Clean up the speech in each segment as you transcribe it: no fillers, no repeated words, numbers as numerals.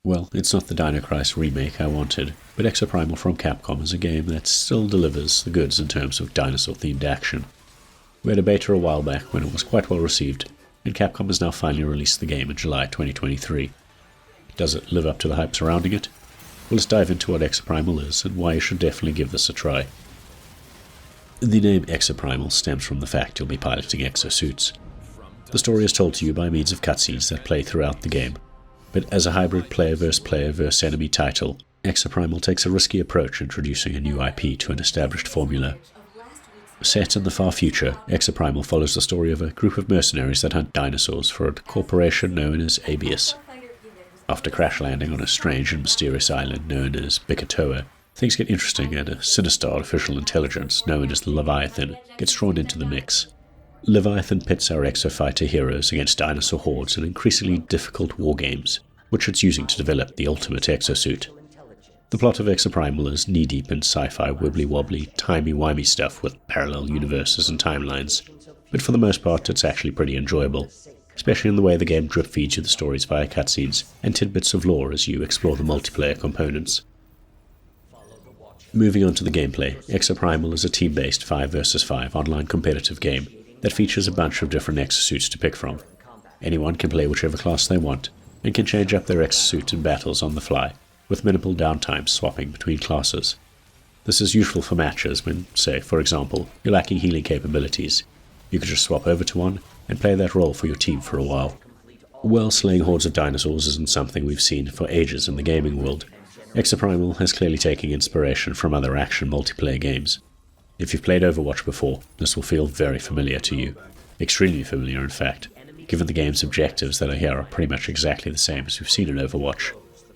Well, it's not the Dino Crisis remake I wanted, but Exoprimal from Capcom is a game that still delivers the goods in terms of dinosaur-themed action. We had a beta a while back when it was quite well received, and Capcom has now finally released the game in July 2023. Does it live up to the hype surrounding it? Well, let's dive into what Exoprimal is and why you should definitely give this a try. The name Exoprimal stems from the fact you'll be piloting exosuits. The story is told to you by means of cutscenes that play throughout the game, but as a hybrid player versus enemy title, Exoprimal takes a risky approach introducing a new IP to an established formula. Set in the far future, Exoprimal follows the story of a group of mercenaries that hunt dinosaurs for a corporation known as Abius. After crash landing on a strange and mysterious island known as Bikatoa, things get interesting and a sinister artificial intelligence known as the Leviathan gets drawn into the mix. Leviathan pits our exofighter heroes against dinosaur hordes in increasingly difficult war games, which it's using to develop the ultimate exosuit. The plot of Exoprimal is knee-deep in sci-fi wibbly-wobbly, timey-wimey stuff with parallel universes and timelines, but for the most part it's actually pretty enjoyable, especially in the way the game drip-feeds you the stories via cutscenes and tidbits of lore as you explore the multiplayer components. Moving on to the gameplay, Exoprimal is a team-based 5 vs 5 online competitive game that features a bunch of different exosuits to pick from. Anyone can play whichever class they want, and can change up their exosuit in battles on the fly, with minimal downtime swapping between classes. This is useful for matches when, say, for example, you're lacking healing capabilities. You can just swap over to one and play that role for your team for a while. While slaying hordes of dinosaurs isn't something we've seen for ages in the gaming world, Exoprimal has clearly taken inspiration from other action multiplayer games. If you've played Overwatch before, this will feel very familiar to you. Extremely familiar, in fact, given the game's objectives that are here are pretty much exactly the same as we've seen in Overwatch.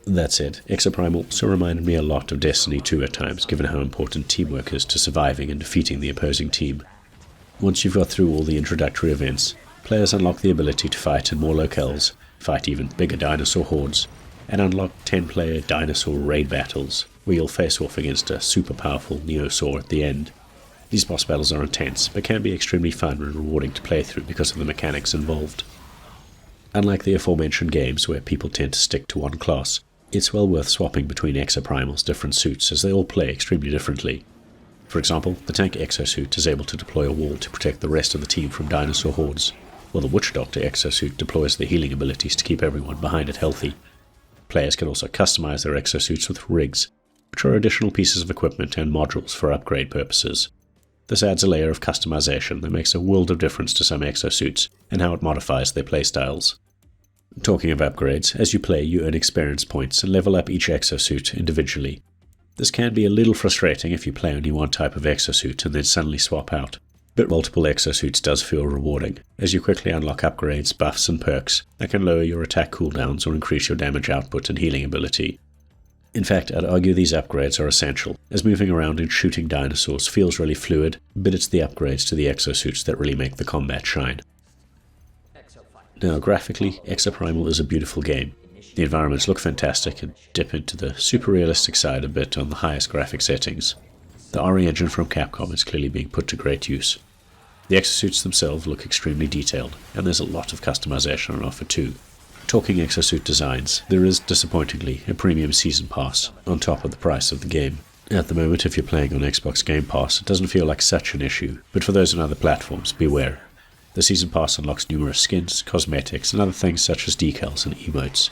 That said, Exoprimal also reminded me a lot of Destiny 2 at times, given how important teamwork is to surviving and defeating the opposing team. Once you've got through all the introductory events, players unlock the ability to fight in more locales, fight even bigger dinosaur hordes, and unlock 10-player dinosaur raid battles, where you'll face off against a super powerful Neosaur at the end. These boss battles are intense, but can be extremely fun and rewarding to play through because of the mechanics involved. Unlike the aforementioned games where people tend to stick to one class, it's well worth swapping between Exoprimal's different suits as they all play extremely differently. For example, the tank exosuit is able to deploy a wall to protect the rest of the team from dinosaur hordes, while the Witch Doctor exosuit deploys the healing abilities to keep everyone behind it healthy. Players can also customize their exosuits with rigs, which are additional pieces of equipment and modules for upgrade purposes. This adds a layer of customization that makes a world of difference to some exosuits and how it modifies their playstyles. Talking of upgrades, as you play you earn experience points and level up each exosuit individually. This can be a little frustrating if you play only one type of exosuit and then suddenly swap out, but multiple exosuits does feel rewarding, as you quickly unlock upgrades, buffs and perks that can lower your attack cooldowns or increase your damage output and healing ability. In fact, I'd argue these upgrades are essential, as moving around and shooting dinosaurs feels really fluid, but it's the upgrades to the exosuits that really make the combat shine. Now, graphically, Exoprimal is a beautiful game. The environments look fantastic and dip into the super realistic side a bit on the highest graphic settings. The RE engine from Capcom is clearly being put to great use. The exosuits themselves look extremely detailed, and there's a lot of customization on offer too. Talking exosuit designs, there is, disappointingly, a premium season pass on top of the price of the game. At the moment, if you're playing on Xbox Game Pass, it doesn't feel like such an issue, but for those on other platforms, beware. The season pass unlocks numerous skins, cosmetics, and other things such as decals and emotes.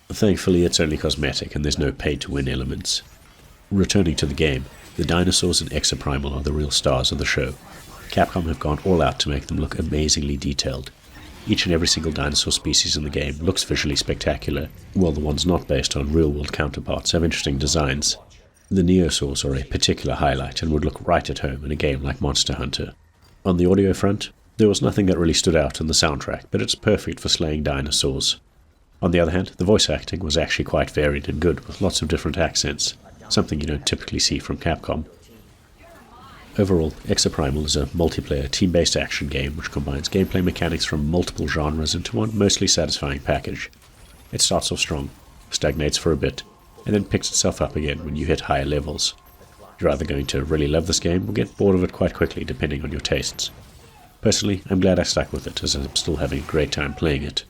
Thankfully, it's only cosmetic and there's no pay-to-win elements. Returning to the game, the dinosaurs in Exoprimal are the real stars of the show. Capcom have gone all out to make them look amazingly detailed. Each and every single dinosaur species in the game looks visually spectacular, while the ones not based on real-world counterparts have interesting designs. The Neosaurs are a particular highlight and would look right at home in a game like Monster Hunter. On the audio front, there was nothing that really stood out in the soundtrack, but it's perfect for slaying dinosaurs. On the other hand, the voice acting was actually quite varied and good, with lots of different accents, something you don't typically see from Capcom. Overall, Exoprimal is a multiplayer, team-based action game which combines gameplay mechanics from multiple genres into one mostly satisfying package. It starts off strong, stagnates for a bit, and then picks itself up again when you hit higher levels. You're either going to really love this game or get bored of it quite quickly depending on your tastes. Personally, I'm glad I stuck with it, as I'm still having a great time playing it.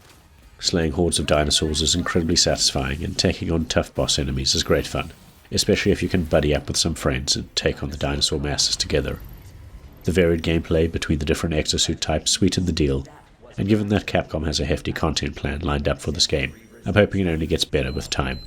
Slaying hordes of dinosaurs is incredibly satisfying, and taking on tough boss enemies is great fun, especially if you can buddy up with some friends and take on the dinosaur masses together. The varied gameplay between the different exosuit types sweetened the deal, and given that Capcom has a hefty content plan lined up for this game, I'm hoping it only gets better with time.